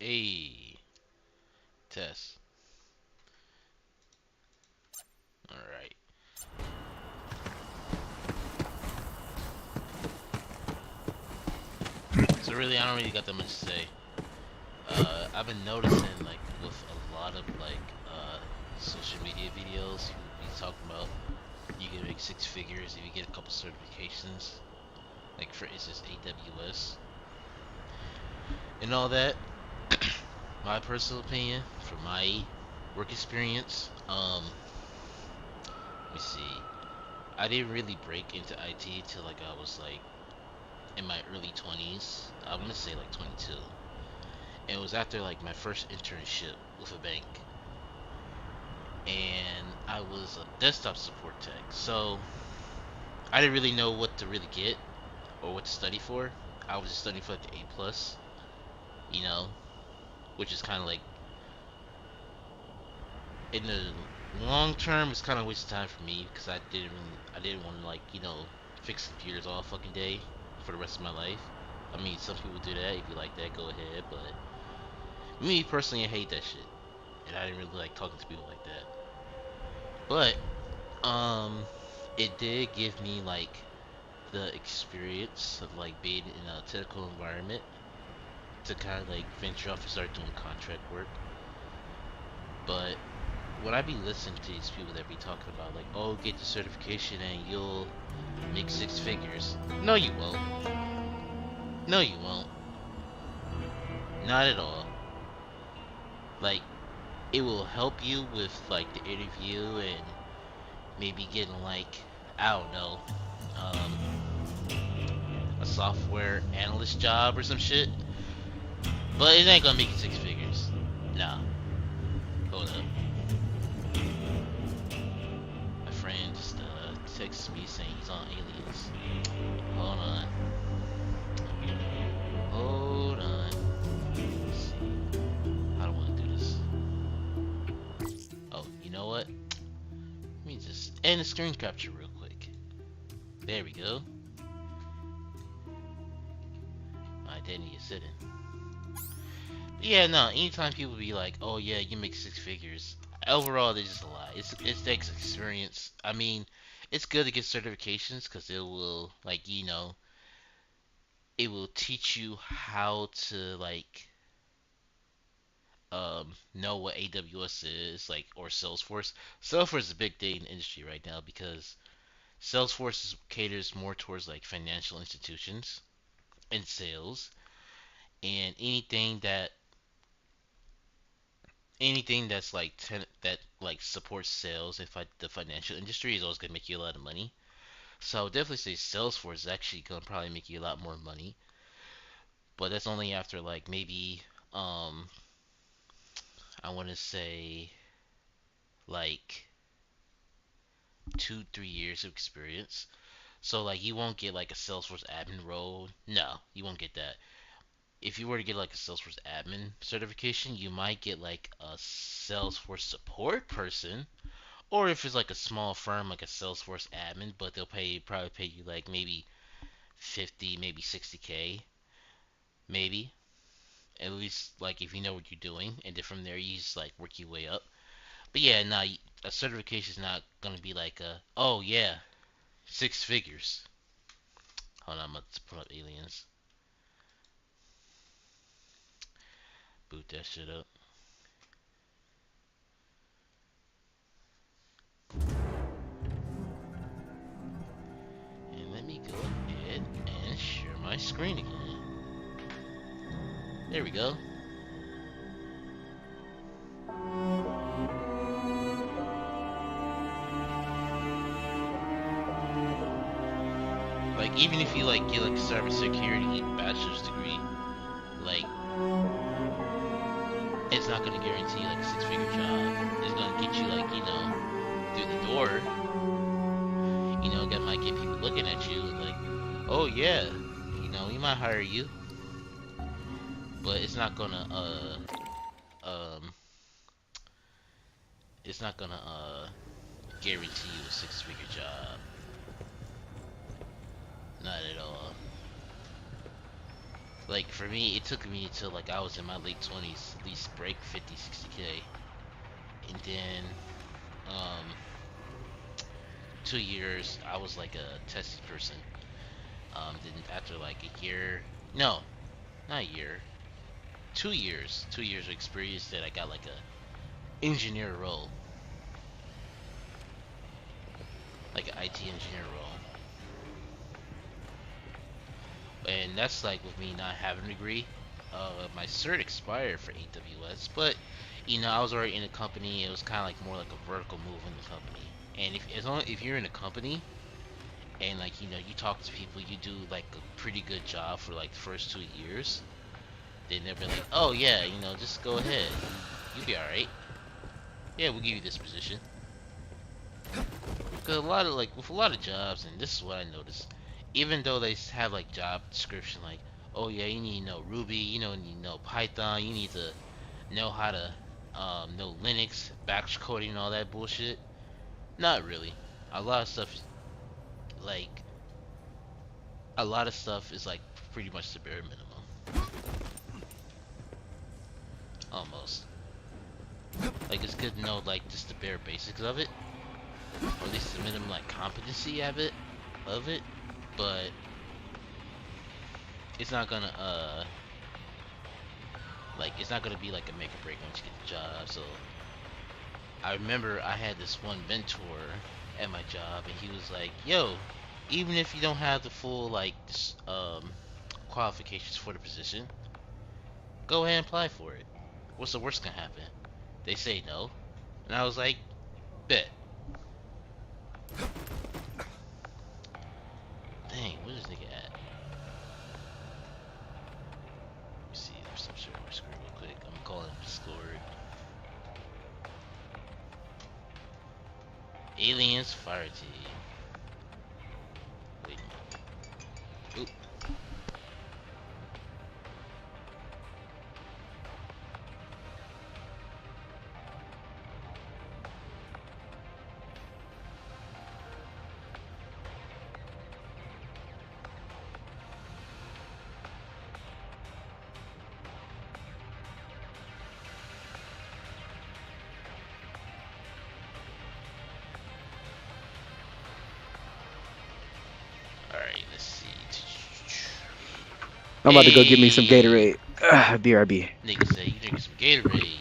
Hey, Tess. Alright. So really, I don't really got that much to say. I've been noticing, like, with a lot of, like, social media videos, who be talking about you can make six figures if you get a couple certifications. Like, for instance, AWS and all that. My personal opinion, from my work experience, let me see. I didn't really break into IT till, like, I was, like, in my early 20s. I'm gonna say, like, 22. And it was after, like, my first internship with a bank. And I was a desktop support tech. So I didn't really know what to really get or what to study for. I was just studying for, like, the A plus, you know, which is kind of like, in the long term, it's kind of a waste of time for me because I didn't want to, like, fix computers all fucking day for the rest of my life. I mean, some people do that. If you like that, go ahead. But me personally, I hate that shit, and I didn't really like talking to people like that. But um, it did give me, like, the experience of, like, being in a technical environment to kind of, like, venture off and start doing contract work. But when I be listening to these people that be talking about, like, oh, get the certification and you'll make six figures. No, you won't. No, you won't. Not at all. Like, it will help you with, like, the interview and maybe getting, like, I don't know, um, a software analyst job or some shit. But it ain't gonna make you six figures. Nah. Hold up. My friend just texted me saying he's on aliens. Hold on. Hold on. Let's see. How do I want to do this? Oh, you know what? Let me just end the screen capture real quick. There we go. My identity is sitting. But yeah, no. Anytime people be like, "Oh yeah, you make six figures," overall, they just a lie. It's the experience. I mean, it's good to get certifications because it will, like, it will teach you how to, like, know what AWS is, like, or Salesforce. Salesforce is a big thing in the industry right now because caters more towards, like, financial institutions and sales, and anything that's like that, like, supports sales and the financial industry is always gonna make you a lot of money. So I would definitely say Salesforce is actually gonna probably make you a lot more money, but that's only after, like, maybe um I want to say, like, 2 3 years of experience. So, like, you won't get, like, a Salesforce admin role. No, you won't get that. If you were to get, like, a Salesforce admin certification, you might get, like, a Salesforce support person, or if it's like a small firm, like a Salesforce admin, but they'll probably pay you, like, maybe 50, maybe 60K, maybe. At least, like, if you know what you're doing, and then from there you just, like, work your way up. But yeah, nah, a certification is not gonna be like oh yeah, six figures. Hold on, I'm gonna put up aliens. Boot that shit up. And let me go ahead and share my screen again. There we go. Like, even if you, like, get, like, a cybersecurity bachelor's degree, like, it's not gonna guarantee, like, a six-figure job. It's gonna get you, like, through the door. That might get people looking at you like, oh yeah, we might hire you, but um, it's not gonna guarantee you a six-figure job. Not at all. Like for me, it took me until like I was in my late 20s at least break 50, 60K, and then um 2 years I was like a testing person. Then after like a year, no, not a year, 2 years, 2 years of experience, that I got like a engineer role, like an IT engineer role. And that's like with me not having a degree. My cert expired for AWS, but I was already in a company. It was kind of like more like a vertical move in the company. And if as long if you're in a company and like you talk to people, you do like a pretty good job for like the first 2 years, then they'll be like, oh yeah, just go ahead. You'll be all right. Yeah, we'll give you this position. Because a lot of like with a lot of jobs, and this is what I noticed, even though they have like job description like, oh yeah, you need to know Ruby, you need to know Python, you need to know how to know Linux, batch coding, and all that bullshit. Not really. A lot of stuff, like a lot of stuff, is like pretty much the bare minimum, almost. Like it's good to know like just the bare basics of it, or at least the minimum like competency of it, but it's not gonna it's not gonna be like a make or break once you get the job. So I remember I had this one mentor at my job, and he was like, "Yo, even if you don't have the full qualifications for the position, go ahead and apply for it. What's the worst gonna happen? They say no." And I was like, "Bet." Dang, where's this nigga at? Let me see. There's some shit on my screen real quick. I'm calling Discord. Aliens Fire Team. Wait. Oop. Alright, let's see. I'm about to go get me some Hey! Gatorade. BRB. Nigga say you drinking some Gatorade.